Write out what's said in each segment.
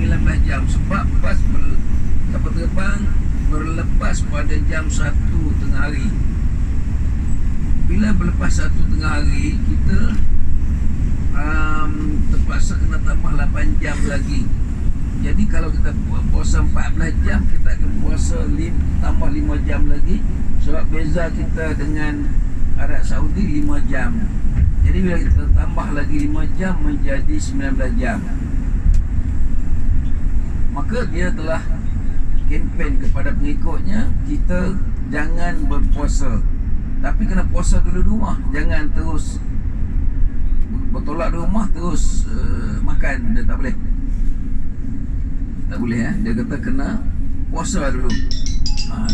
19 jam sebab pas kapal terbang berlepas pada jam 1 tengah hari. Bila berlepas 1 tengah hari, kita terpaksa kena tambah 8 jam lagi. Jadi kalau kita puasa 14 jam, kita akan puasa tambah 5 jam lagi. Sebab beza kita dengan Arab Saudi 5 jam. Jadi bila kita tambah lagi 5 jam menjadi 19 jam, maka dia telah kempen kepada pengikutnya, kita jangan berpuasa, tapi kena puasa dulu di rumah. Jangan terus bertolak di rumah terus makan. Dia tak boleh. Tak boleh Dia kata kena puasa dulu.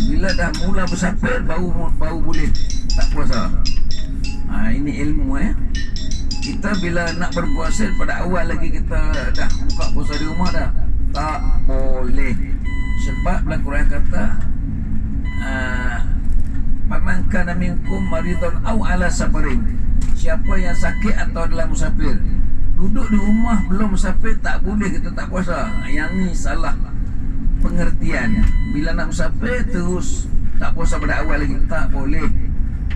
Bila dah mula bersapir baru boleh tak puasa. Ini ilmu Kita bila nak berpuasa pada awal lagi kita dah buka puasa di rumah dah, tak boleh. Sebab dalam Quran kata faman kana minkum maridun aw ala safarin, siapa yang sakit atau dalam musafir. Duduk di rumah belum musafir tak boleh kita tak puasa. Yang ni salah pengertian. Bila nak musafir terus tak puasa pada awal lagi, tak boleh.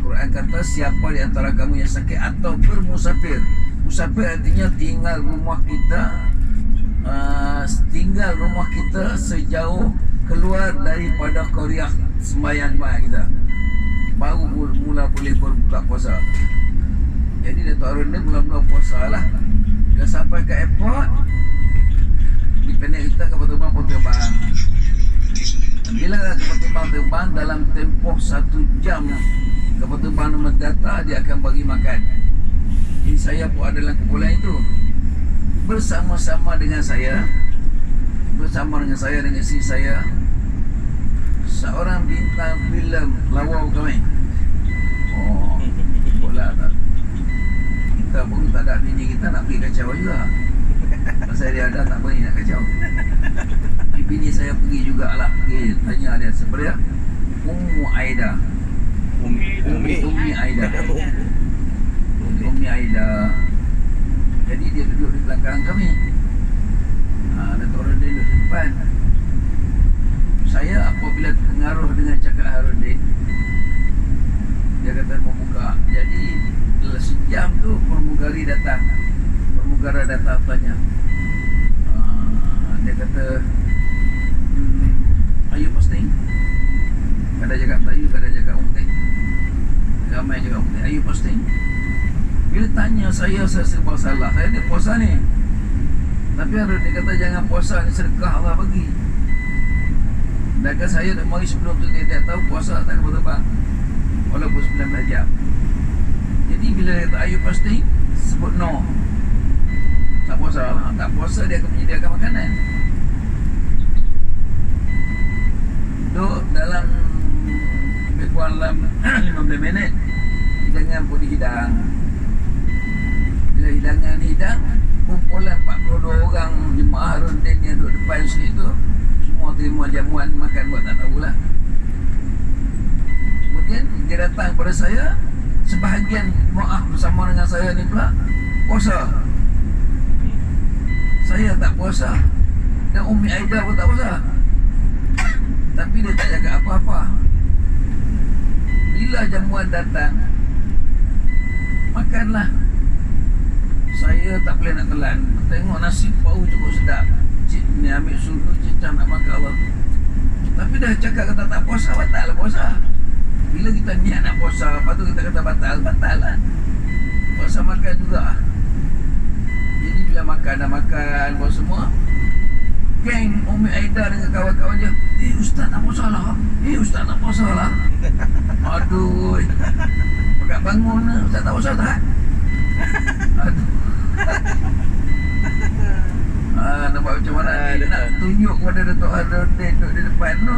Quran kata siapa di antara kamu yang sakit atau bermusafir. Musafir artinya tinggal rumah kita sejauh keluar daripada qaryah sembahyang kita, baru mula boleh berbuka puasa. Jadi Datuk Harun ni mula-mula puasa lah. Dah sampai ke airport, dipendek kita kapal terbang pun terbang. Bila kapal terbang dalam tempoh 1 jam kapal terbang mendata, dia akan bagi makan. Jadi saya pun ada dalam kumpulan itu, bersama-sama dengan saya dengan isteri saya, seorang bintang filem lawau kami. Bola tak. Kita pun tak ada bini kita nak pergi kacau juga. Pasal dia ada tak berani nak kacau. Bini saya pergi jugalah, pergi tanya dia sebenarnya Ummu Aida. Ummi Aida. Ummi Aida. Jadi dia duduk di belakang kami. Datuk Harudin duduk di depan. Saya apabila terpengaruh dengan cakap Harudin, dia kata mau buka. Jadi sejam tu pramugari datang. Pramugara datang tanya. Dia kata, are you posting? Kadang cakap Melayu, kadang cakap Putih. Ramai cakap Putih. Are you posting? Bila tanya saya serba salah. Saya ni puasa ni. Tapi Harudin kata jangan puasa ni, sedekah Allah bagi. Dan saya dah mari sebelum tu dia tahu puasa tak kapal terbang, walaupun 19 jam. Jadi bila dia kata are you fasting, sebut no, tak puasa lah. Tak puasa dia akan menyediakan makanan. Duduk dalam lebih kurang dalam 15 minit hidangan pun dihidang. Bila hidangan hidang, kumpulan 42 orang jemaah Harudin yang duduk depan situ semua terima jamuan makan buat tak tahulah. Kemudian dia datang kepada saya, sebahagian jemaah bersama dengan saya ni pula puasa. Saya tak puasa dan Ummi Aida pun tak puasa. Tapi dia tak jaga apa-apa. Bila jamuan datang, makanlah. Saya tak boleh nak telan. Tengok nasi bau cukup sedap. Cik ni ambil sudu, cicah nak makan Allah. Tapi dah cakap kata tak puasa, batal lah puasa. Bila kita niat nak puasa, lepas tu kita kata batal lah. Puasa makan juga. Jadi bila makan, dah makan buat semua, geng Ummi Aida dengan kawan-kawan dia, ustaz nak puasa lah. Ustaz nak puasa lah. Aduh, agak bangun lah. Ustaz tak puasa tak? Aduh. Nampak macam mana dia nak tunjuk kepada Datuk Harudin duduk di depan tu.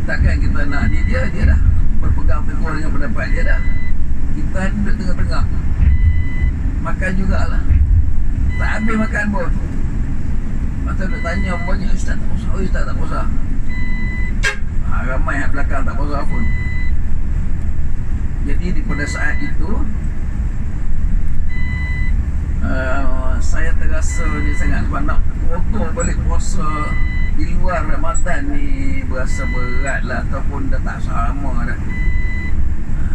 Takkan kita nak dia dah berpegang teguh dengan pendapat dia dah. Kita duduk tengah-tengah, makan jugalah. Tak habis makan pun. Masa duduk tanya banyak, ustaz tak puasa, ustaz tak puasa. Ramai yang belakang tak puasa pun. Jadi pada saat itu saya terasa ni sangat sebab nak potong balik puasa di luar Ramadan ni berasa berat lah, ataupun dah tak sama dah.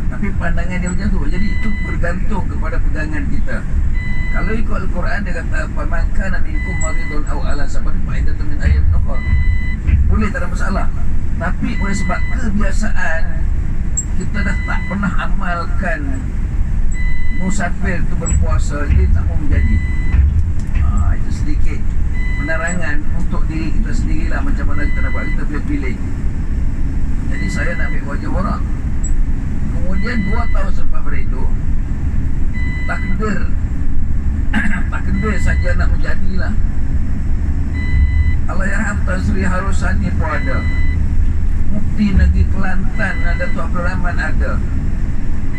Tapi pandangan dia macam tu. Jadi itu bergantung kepada pegangan kita. Kalau ikut Al-Quran dia kata faman kana minkum maridun aw ala safarin fa iddatun min ayyamin ukhra. Boleh, tak ada masalah. Tapi oleh sebab kebiasaan kita dah tak pernah amalkan musafir tu berpuasa, dia tak mau menjadi. Itu sedikit penerangan untuk diri kita sendirilah macam mana kita nak buat. Kita pilih-pilih. Jadi saya nak ambil wajah orang. Kemudian 2 tahun selepas itu takdir saja nak menjadilah. Allahyarham Tan Sri Harusani pun ada, Mufti Negeri Kelantan ada, Datuk Abdul Rahman ada.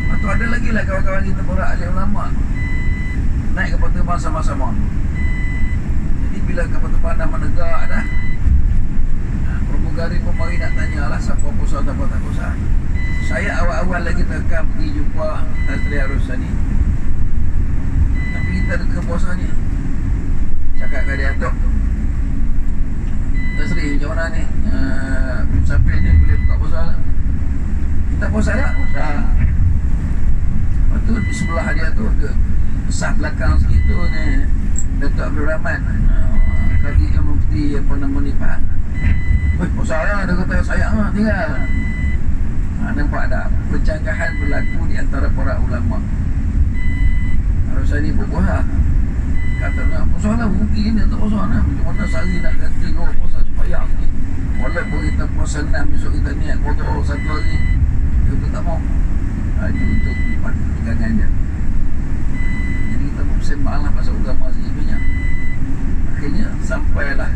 Atau ada lagi lah kawan-kawan kita para ahli ulama naik kapal terbang sama-sama. Jadi bila kapal terbang dah menegak dah, pramugari pun mari nak tanyalah siapa puasa siapa tak puasa. Saya awal-awal lagi terekam pergi jumpa Tan Sri Harusani. Tapi kita ada ke puasa ni, cakap kat dia, Tok Tan Sri macam mana ni, musafir ni boleh buka puasa lah? Kita puasa tak? Puasa. Lepas tu di sebelah dia tu, sah belakang sikit tu ni Datuk Abdul Rahman, kaki yang mufti apa nama ni Pak. Puasa lah, dia kata sayang lah tinggal. Nampak tak percanggahan berlaku di antara para ulama. Harusnya ni puasa. Kata nak puasa lah, mungkin dia tak puasa lah. Macam mana sehari nak ganti 2 puasa supaya sikit. Walaupun kita puasa 6, besok kita niat kotor 1 hari, dia tak mau. Itu untuk pegangan dia. Jadi kita pun sembang lah pasal agama sikit banyak. Akhirnya sampailah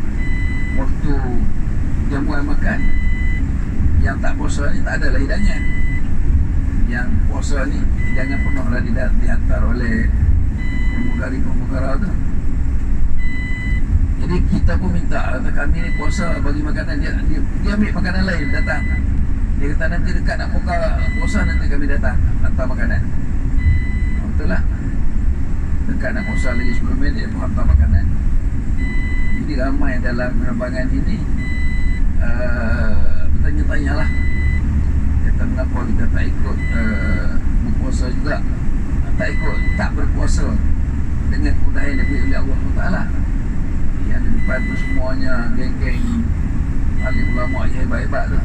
waktu jamuan makan. Yang tak puasa ni tak adalah hidangan. Yang puasa ni hidangan penuhlah dihantar oleh pramugari-pramugara tu. Jadi kita pun minta, kata kami ni puasa bagi makanan. Dia ambil makanan lain datang. Dia kata nanti dekat nak buka puasa nanti kami datang hantar makanan. Betul lah. Dekat nak puasa lagi 10 minit dia pun hantar makanan. Jadi ramai dalam penerbangan ini bertanya-tanya lah, kata kenapa kita tak ikut berpuasa juga, tak berpuasa dengan kemudahan yang diberi oleh Allah SWT. Yang di depan tu semuanya geng-geng ahli ulama yang hebat-hebat tu.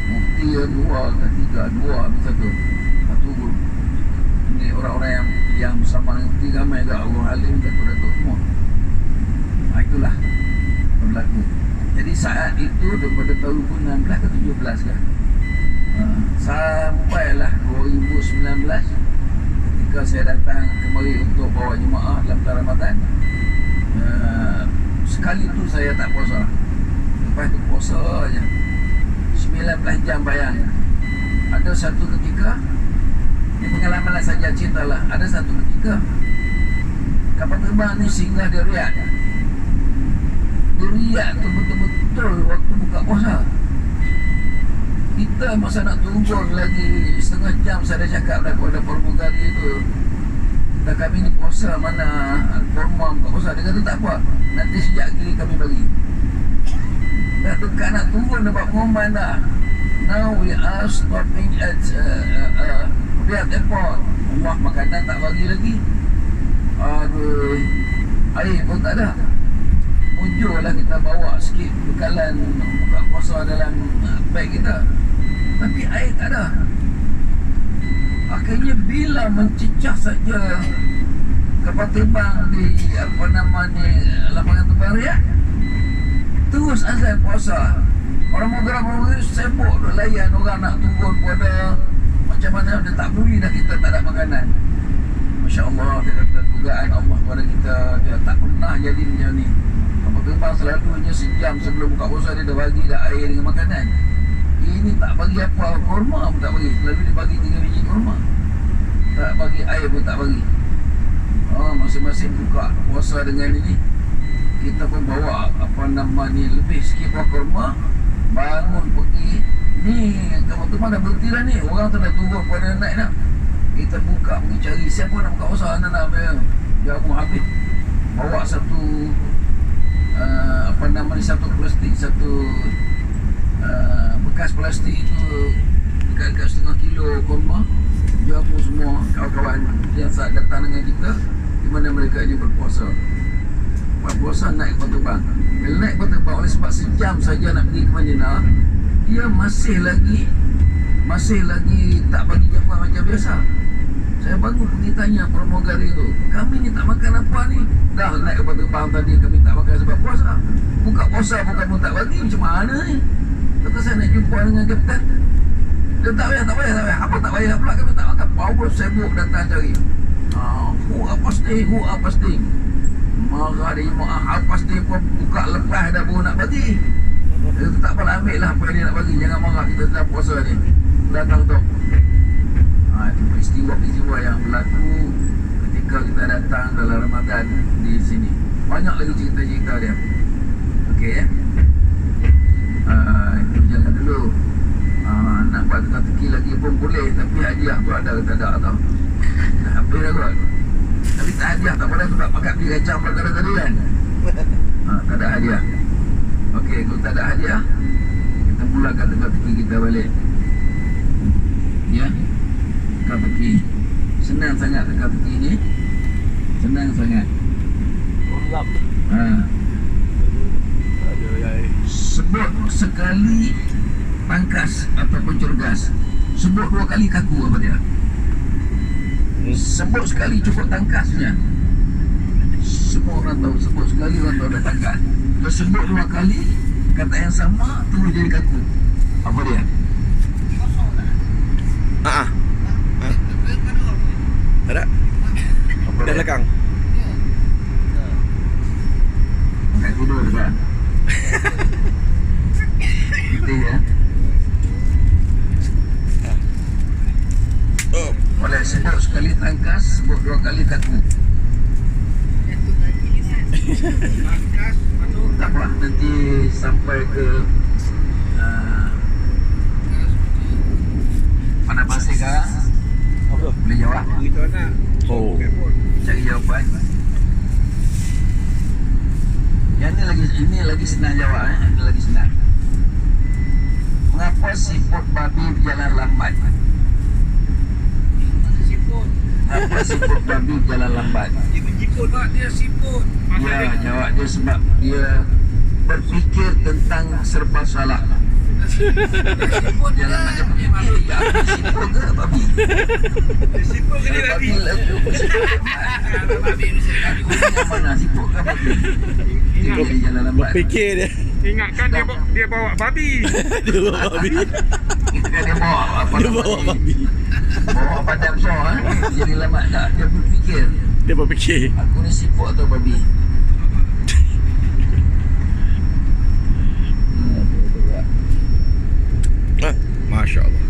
Mufti yang 2 ke 3, 2 habis 1 guru. Ini orang-orang yang bersama dengan mufti, ramai juga orang alim, datuk-datuk semua. Itulah berlaku. Jadi saat itu daripada tahun 16 ke 17 kan, sampailah 2019 ketika saya datang kemari untuk bawa jemaah dalam bulan Ramadan. Sekali tu saya tak puasa. Lepas tu puasa je 19 jam bayang. Ada satu ketika, ini pengalaman lah saja, cerita lah. Ada satu ketika kapal terbang ni singgah di Riyadh. Di Riyadh tu betul-betul waktu buka puasa. Kita masa nak turun lagi setengah jam, saya dah cakap dah kepada pramugari tu, kata kami ni puasa, mana kurma buka puasa. Dia kata tak apa, nanti sejak lagi kami bagi. Dah dekat nak turun dapat pengumuman dah, now we are stopping at Riyadh Airport. Allah, makanan tak bagi lagi. Aduh, air pun tak ada. Muncullah kita bawa sikit bekalan buka puasa dalam beg kita, tapi air tak ada. Akhirnya bila mencecah saja kapal terbang di apa nama ni, lapangan terbang Riyadh, terus azan puasa. Orang mugara-mugara sibuk duk layan orang nak turun pada macam mana dia tak beri dah, kita tak ada makanan. Masya Allah, dia kata dugaan Allah kepada kita, dia tak pernah jadi macam ni. Kapal terbang selalunya sejam sebelum buka puasa dia dah bagi dah air dengan makanan. Ini tak bagi apa, kurma pun tak bagi. Selalu dia bagi 3 biji kurma, tak bagi air pun tak bagi. Masing-masing buka puasa dengan ini. Kita pun bawa apa nama ni, lebih sikit buah kurma, bangun pergi. Ni kapal terbang dah berhenti dah ni, orang tu dah turun pada naik dah. Kita buka pergi cari siapa nak buka puasa, nak ambil. jamu habis. Bawa satu apa namanya, satu plastik, satu bekas plastik itu dekat-dekat setengah kilo kurma. Jamu semua kawan-kawan yang saat datang dengan kita, di mana mereka ini berpuasa. Puasa naik kapal terbang. Bila naik kapal terbang, oleh sebab sejam saja nak pergi ke Madinah, dia masih lagi tak bagi jamuan macam biasa. Saya baru pergi tanya pramugari tu, kami ni tak makan apa ni? Dah naik kapal terbang tadi, kami tak makan sebab puasa. Buka puasa bukan pun tak bagi, macam mana ni? Lepas saya nak jumpa dengan kapten, dia tak payah. Apa tak payah pula, kami tak makan. Power sibuk datang cari. Who apa pasti? Marah dia, apa pasti pun buka lepas dah baru nak bagi. Dia tak apalah, ambil lah apa yang dia nak bagi. Jangan marah, kita sedang puasa ni. Datang tu. Itu peristiwa-peristiwa yang berlaku ketika kita datang dalam Ramadan di sini. Banyak lagi cerita-cerita dia. Okey ya. Itu jangan dulu. Nak buat teka-teki lagi pun boleh, tapi hadiah tu ada ke tak ada tau. Dah habis dah kot. Tapi tak hadiah, tak pada sebab pakat beli kacang perkara tadi kan. Tak ada hadiah. Okey, kalau tak ada hadiah, kita mulakan teka-teki kita balik. Ya, teka-teki. Senang sangat teka-teki ni. Senang sangat. Sebut sekali pangkas ataupun curgas. Sebut 2 kali kaku, apa dia? Sebut sekali cukup tangkasnya. Semua orang tahu, sebut sekali orang tahu dah tangkas. Kalau sebut 2 kali kata yang sama, terus jadi kaku. Apa dia? Ada? Dah belakang. Angkat tidur depan. Gitu ya. Boleh sebut sekali tangkas, sebut 2 kali kaku. Tak apa, nanti sampai ke mana pasir sekarang? Boleh jawab? Cari jawapan. Yang ini lagi senang jawab. Ini lagi senang. Mengapa siput babi berjalan lambat? Mengapa siput babi berjalan lambat? Siput pak, dia siput. Ya, jawab dia sebab dia berfikir tentang serba salah. Siput Jalan macam berfikir, ya siput ke babi? Siput ke dia tadi? Babi bisa tadi. Yang mana siput ke babi? Dia jadi jalan lambat. Berfikir dia. Ingatkan dia bawa babi. Dia bawa babi. Kita kan dia bawa apa? Dia bawa babi. Bawa padam besar. Jadi lambat tak? Dia berfikir, Dia berfikir. aku ni siput atau babi? Masya Allah.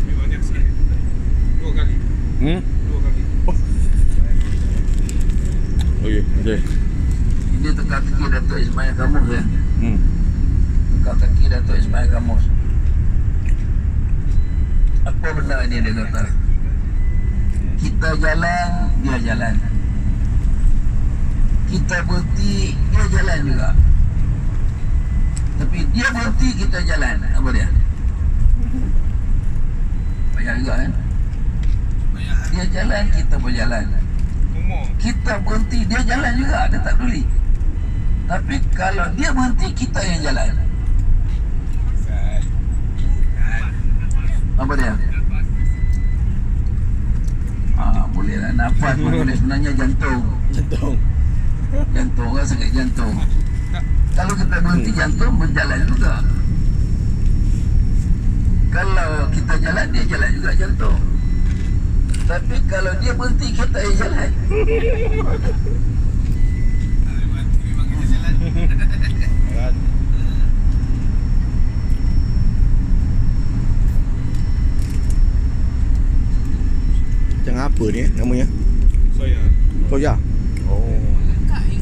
Banyak sekali. 2 kali. 2 kali. Okey. Ini teka-teki Datuk Ismail Kamus ya. Teka-teki Datuk Ismail Kamus. Apa benda ini dia kata? Kita jalan, dia jalan. Kita berhenti, dia jalan juga. Tapi dia berhenti, kita jalan. Apa dia? Payah juga kan? Dia jalan, kita berjalan. Kita berhenti, dia jalan juga. Dia tak peduli. Tapi kalau dia berhenti, kita yang jalan. Apa dia? Boleh lah. Nafas pun boleh. Sebenarnya jantung. Jantung kan, sakit jantung. Kalau kita berhenti jantung, berjalan juga. Kalau kita jalan, dia jalan juga jantung. Tapi kalau dia berhenti, kita yang jalan. Memang kita jalan. Macam apa ni namanya? Soya. Soya. Oh. Tapi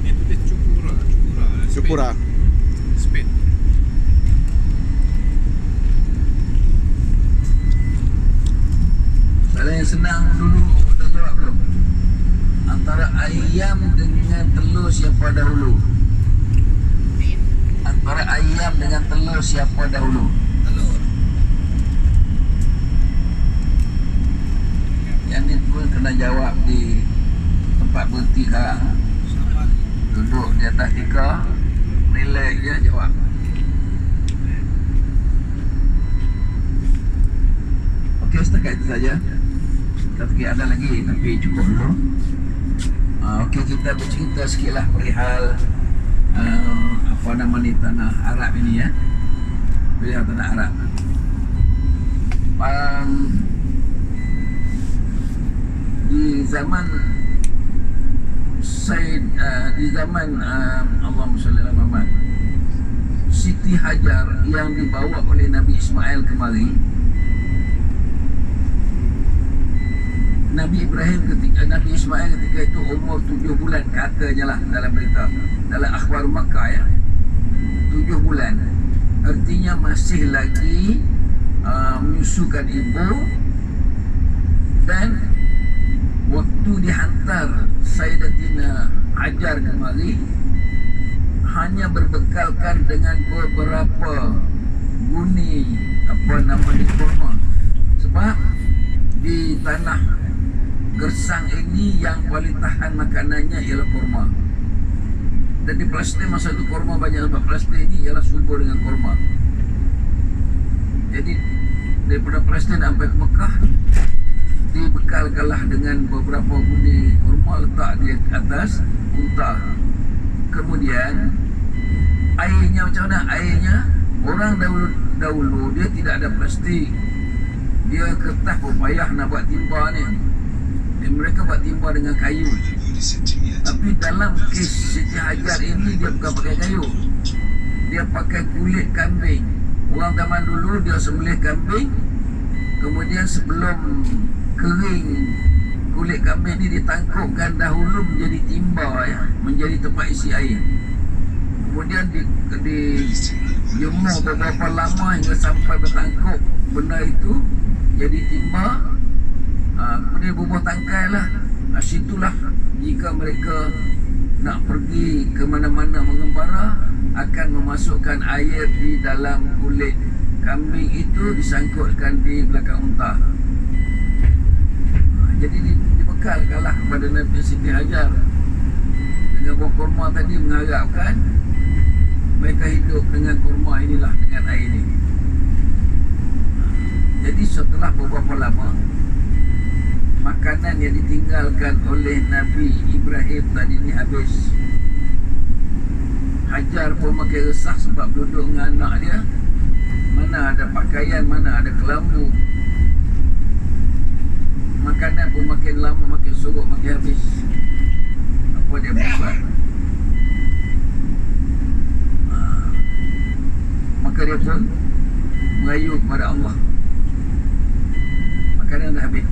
dia tu dia cukura. Spade. Soalan yang senang dulu, kita jawab belum? Antara ayam dengan telur siapa dahulu? Antara ayam dengan telur siapa dahulu? Telur. Yang ni pun kena jawab di tempat berhenti sekarang. Sama. Duduk di atas tikar, relax je jawab. Okey, setakat itu saja. Kita fikir ada lagi tapi cukup dulu. Okey, kita bercerita sikitlah perihal apa nama ni, tanah Arab ini ya. Perihal tanah Arab. Di zaman Said di zaman Allahumma salli ala Muhammad, Siti Hajar yang dibawa oleh Nabi Ismail kemari, Nabi Ismail ketika itu umur 7 bulan katanya lah dalam berita, dalam akhbar Makkah ya, 7 bulan, artinya masih lagi menyusukan ibu. Dan waktu dihantar Sayyidatina Hajar kemari, hanya berbekalkan dengan beberapa guni apa nama ni, kurma. Sebab di tanah Gersang ini yang paling tahan makanannya ialah kurma. Dan di Palestin masa itu kurma banyak, sebab Palestin ini ialah subur dengan kurma. Jadi daripada Palestin sampai ke Mekah, dibekalkanlah dengan beberapa guni kurma, letak di atas unta. Kemudian airnya macam mana? Airnya, orang dahulu dia tidak ada plastik, dia kertas berpayah nak buat timba ni. Dan mereka buat timba dengan kayu. Tapi dalam kes Siti Hajar ini, dia bukan pakai kayu, dia pakai kulit kambing. Orang zaman dulu dia sembelih kambing, kemudian sebelum kering kulit kambing ni ditangkupkan dahulu menjadi timba ya, menjadi tempat isi air. Kemudian dijemur beberapa lama hingga sampai bertangkup benda itu jadi timba. Kemudian bubuh tangkai lah. Situlah jika mereka nak pergi ke mana-mana mengembara, akan memasukkan air di dalam kulit kambing itu, disangkutkan di belakang unta. Jadi dibekalkanlah kepada Nabi Siti Hajar dengan buah kurma tadi, mengharapkan mereka hidup dengan kurma inilah, dengan air ini. Jadi setelah beberapa lama, makanan yang ditinggalkan oleh Nabi Ibrahim tadi ni habis. Hajar pun makin resah sebab duduk dengan anak dia, mana ada pakaian, mana ada kelambu. Makanan pun makin lama makin surut, makin habis. Apa dia buat? Maka dia pun merayu kepada Allah. Makanan dah habis,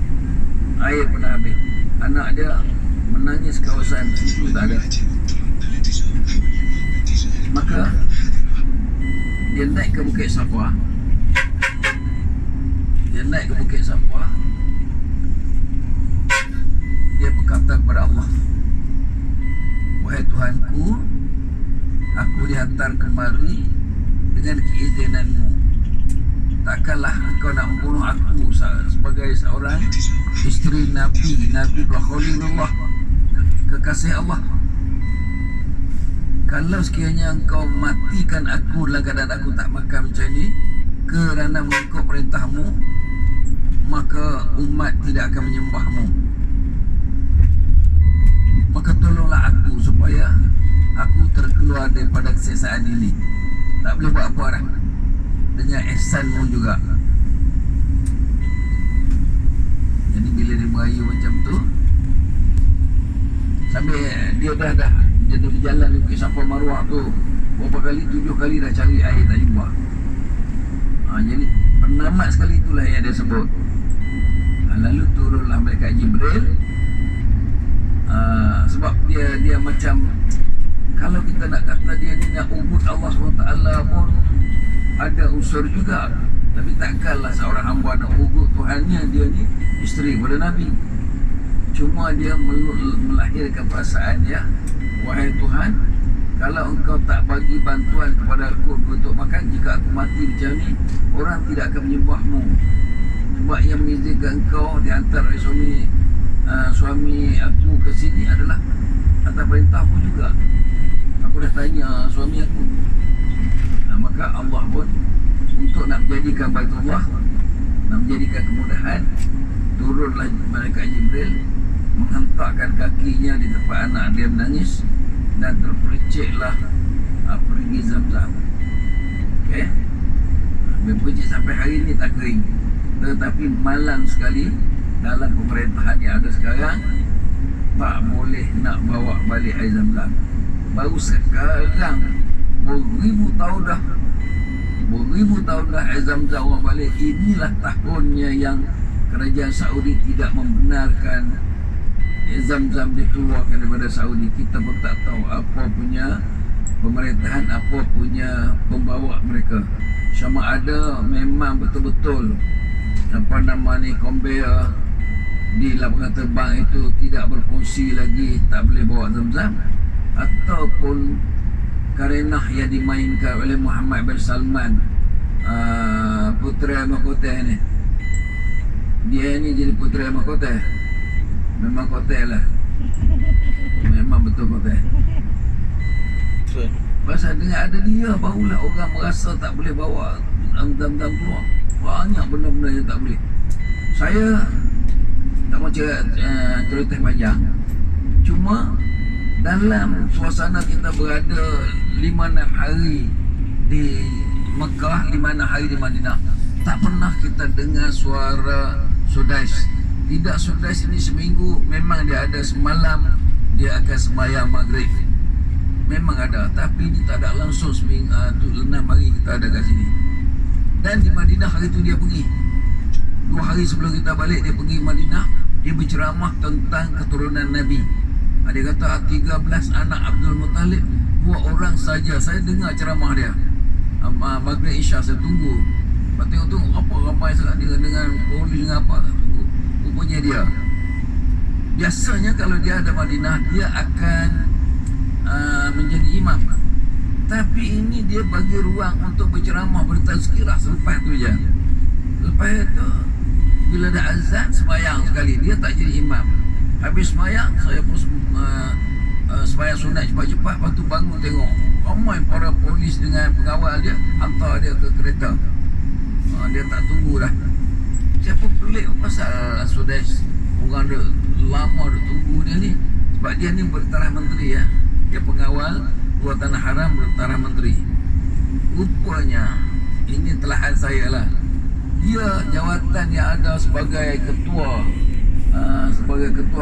air pun dah habis. Anak dia menangis kawasan itu tak ada. Maka dia naik ke Bukit Safa. Dia naik ke Bukit Safa. Dia berkata kepada Allah, wahai Tuhanku, aku dihantar kemari dengan keizinanmu. Takkanlah engkau nak membunuh aku sebagai seorang isteri Nabi Khalilullah, kekasih Allah. Kalau sekiranya engkau matikan aku dalam keadaan aku tak makan macam ni kerana mengikut perintahmu, maka umat tidak akan menyembahmu. Maka tolonglah aku supaya aku terkeluar daripada keseksaan ini. Tak boleh buat apa dah, dengan ihsanmu juga. Jadi bila dia merayu macam tu, sambil dia dah berjalan di Bukit Safa Marwah tu berapa kali, 7 kali dah cari air tak jumpa. Jadi penamat sekali itulah yang dia sebut. Lalu turunlah malaikat Jibril. Sebab dia macam, kalau kita nak kata dia ni nak ubud Allah SWT pun ada unsur juga. Tapi takkanlah seorang hamba nak ugut Tuhannya, dia ni isteri kepada Nabi. Cuma dia melahirkan perasaan dia, wahai Tuhan, kalau engkau tak bagi bantuan kepada aku untuk makan, jika aku mati macam ni, orang tidak akan menyembahmu. Sebab yang mengizinkan engkau dihantar oleh suami aku ke sini adalah atas perintahmu juga. Aku dah tanya suami aku. Maka Allah pun untuk nak menjadikan Baitullah, nak menjadikan kemudahan, turunlah malaikat Jibril, menghentakkan kakinya di tempat anak dia menangis, dan terperciklah perigi Zamzam. Okey. Berpercik sampai hari ini tak kering. Tetapi malang sekali dalam pemerintahan yang ada sekarang, tak boleh nak bawa balik air Zamzam. Baru sekarang beribu tahun dah air Zamzam orang balik. Inilah tahunnya yang kerajaan Saudi tidak membenarkan air Zamzam dikeluarkan daripada Saudi. Kita pun tak tahu apa punya pemerintahan, apa punya pembawa mereka. Sama ada memang betul-betul conveyor di lapangan terbang itu tidak berfungsi lagi, tak boleh bawa Zamzam, ataupun karenah yang dimainkan oleh Muhammad bin Salman, putera mahkota ni. Dia ni jadi putera mahkota. Memang kota lah. Memang betul kota. Pasal dengan ada dia, barulah orang merasa tak boleh bawa Zamzam keluar. Banyak benda-benda yang tak boleh. Saya tak mau cerita panjang. Cuma dalam suasana kita berada 5-6 hari di Mekah, 5-6 hari di Madinah, tak pernah kita dengar suara Sudais. Tidak, Sudais ini seminggu memang dia ada, semalam dia akan sembahyang maghrib. Memang ada, tapi ini tak ada langsung seminggu, 6 hari kita ada kat sini. Dan di Madinah hari tu dia pergi. 2 hari sebelum kita balik dia pergi Madinah. Dia berceramah tentang keturunan Nabi. Dia kata 13 anak Abdul Muttalib, 2 orang saja. Saya dengar ceramah dia maghrib Isya, saya tunggu. Lepas tengok apa ramai sangat dia dengan polis dengan apa. Tunggu. Rupanya dia. Biasanya kalau dia ada Madinah, dia akan menjadi imam. Tapi ini dia bagi ruang untuk berceramah, bertazkirah selepas tu je. Lepas tu bila dah azan, sembahyang sekali. Dia tak jadi imam. Habis sembahyang, saya pun sembahyang sunat cepat-cepat. Lepas tu bangun tengok ramai para polis dengan pengawal dia, hantar dia ke kereta. Dia tak tunggu dah. Saya pun pelik pasal Sudais. Orang dia lama dia tunggu dia ni. Sebab dia ni bertaraf menteri ya. Dia pengawal 2 tanah haram, bertaraf menteri. Rupanya ini telahan saya lah. Dia jawatan yang ada sebagai ketua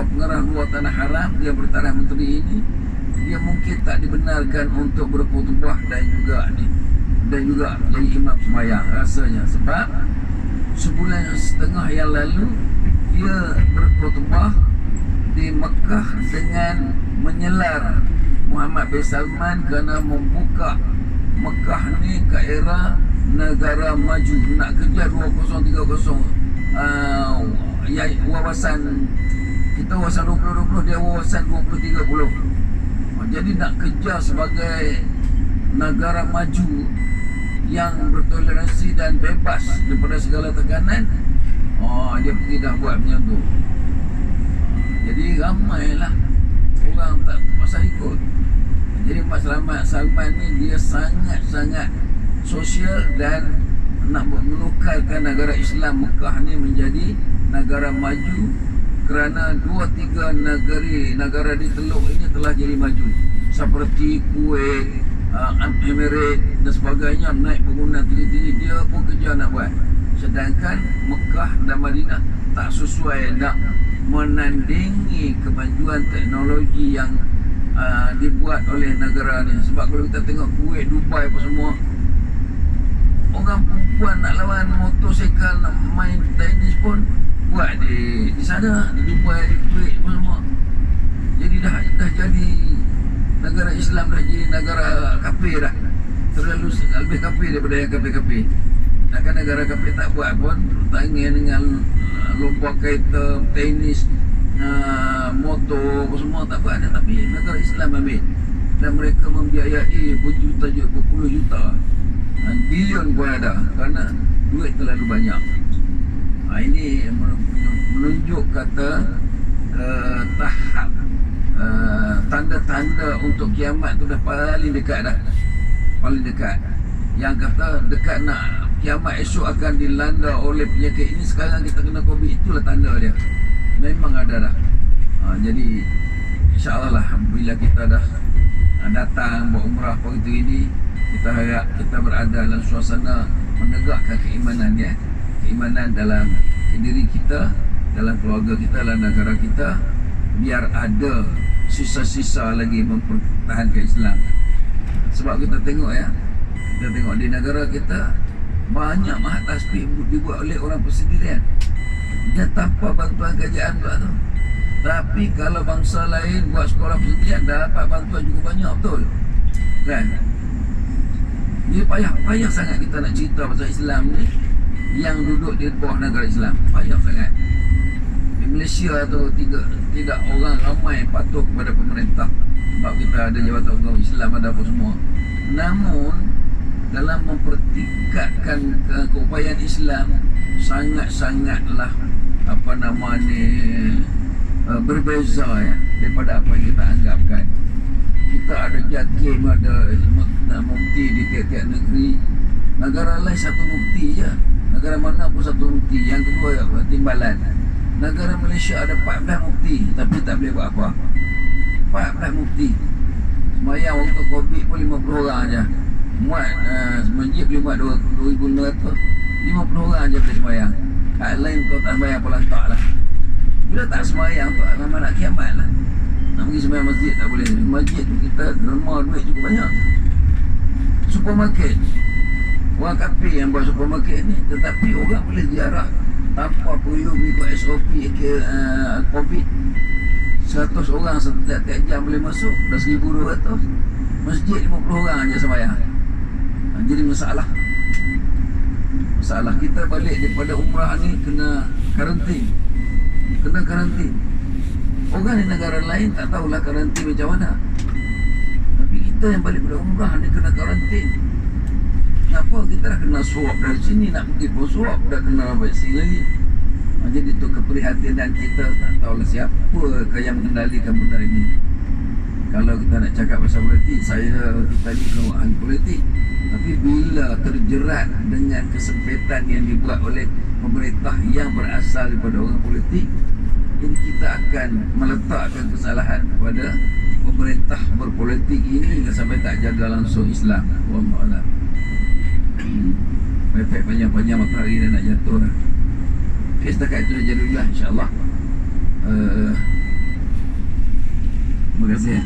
pengarah 2 tanah haram, dia bertaraf menteri ini, dia mungkin tak dibenarkan untuk berkhutbah dan juga jadi imam sembahyang rasanya. Sebab sebulan setengah yang lalu dia berkhutbah di Mekah dengan menyelar Muhammad bin Salman kerana membuka Mekah ni ke era negara maju, nak kejar 2030. Wawasan kita wawasan 2020, dia wawasan 2030. Jadi nak kejar sebagai negara maju yang bertoleransi dan bebas daripada segala tekanan. Dia pergi dah buat macam tu. Jadi ramailah orang tak pasal ikut. Jadi Muhammad Salman ni dia sangat-sangat sosial dan nak menukarkan negara Islam Mekah ni menjadi negara maju, kerana 2-3 negara di Teluk ini telah jadi maju, seperti Kuwait, Emirates dan sebagainya, naik bangunan tinggi-tinggi. Dia pun kerja nak buat. Sedangkan Mekah dan Madinah tak sesuai, nak menandingi kemajuan teknologi yang dibuat oleh negara ni. Sebab kalau kita tengok Kuwait, Dubai apa semua, orang perempuan nak lawan motosikal, nak main tenis pun buat di sana, di Dubai, di Kuwait apa semua. Jadi dah jadi negara Islam, dah jadi negara kafir dah. Terlalu lebih kafir daripada yang kafir-kafir. Takkan negara kafir tak buat pun pertandingan dengan lomba kereta, tenis, motor apa semua tak buat dah. Tapi negara Islam ambil dan mereka membiayai berpuluh juta, bilion pun ada kerana duit terlalu banyak. Ini menunjuk kata tahap tanda-tanda untuk kiamat tu dah paling dekat dah. Paling dekat. Yang kata dekat nak kiamat esok akan dilanda oleh penyakit ini, sekarang kita kena COVID, itulah tanda dia. Memang ada dah. Jadi insya-Allah lah bila kita dah datang buat umrah begitu ini, kita harap kita berada dalam suasana menegakkan keimanan ya. Keimanan dalam diri kita, dalam keluarga kita, dalam negara kita, biar ada sisa-sisa lagi mempertahankan Islam. Sebab kita tengok ya, kita tengok di negara kita banyak mahat tasbih dibuat oleh orang persendirian dan tanpa bantuan kerajaan pula tu. Tapi kalau bangsa lain buat sekolah persendirian dapat bantuan juga banyak, betul kan? Jadi payah sangat kita nak cerita pasal Islam ni yang duduk di bawah negara Islam. Payah sangat. Di Malaysia tu tidak orang ramai patuh kepada pemerintah sebab kita ada jabatan agama Islam, ada apa semua. Namun dalam mempertingkatkan keupayaan Islam sangat-sangatlah berbeza ya daripada apa yang kita anggapkan. Kita ada JAKIM, ada mufti di tiap-tiap negeri. Negara lain satu mufti je, negara mana pun satu mufti. Yang kedua timbalan. Negara Malaysia ada 14 mufti tapi tak boleh buat apa. 14 mufti. Semayang waktu COVID pun 50 orang aja. Muat masjid boleh muat 2,600, 50 orang aja boleh semayang. Kat lain kau tak semayang pun lantak lah. Bila tak semayang tu memang nak kiamat lah. Nak pergi semayang masjid tak boleh. Masjid tu kita derma duit cukup banyak. Supermarket, orang kafir yang buat supermarket ni, tetapi orang boleh ziarah tanpa perlu mengikut SOP COVID. 100 orang setiap jam boleh masuk, dah 1,200. Masjid 50 orang je semayang. Jadi masalah kita balik daripada umrah ni kena karantin. Orang di negara lain tak tahulah karantin macam mana, tapi kita yang balik pada umrah ni kena karantin. Kenapa? Kita dah kena swab dari sini, nak pergi pun swab, dah kena vaksin lagi. Jadi itu keprihatinan kita, tak tahulah siapa yang mengendalikan benda ini. Kalau kita nak cakap pasal politik, kita ni kawan politik, tapi bila terjerat dengan kesempitan yang dibuat oleh pemerintah yang berasal daripada orang politik, ini kita akan meletakkan kesalahan kepada pemerintah berpolitik ini sampai tak jaga langsung Islam. Wallahualam. Efek panjang-panjang matahari dah nak jatuh dah. Okay, setakat itu saja dulu lah, insyaAllah. Terima kasih.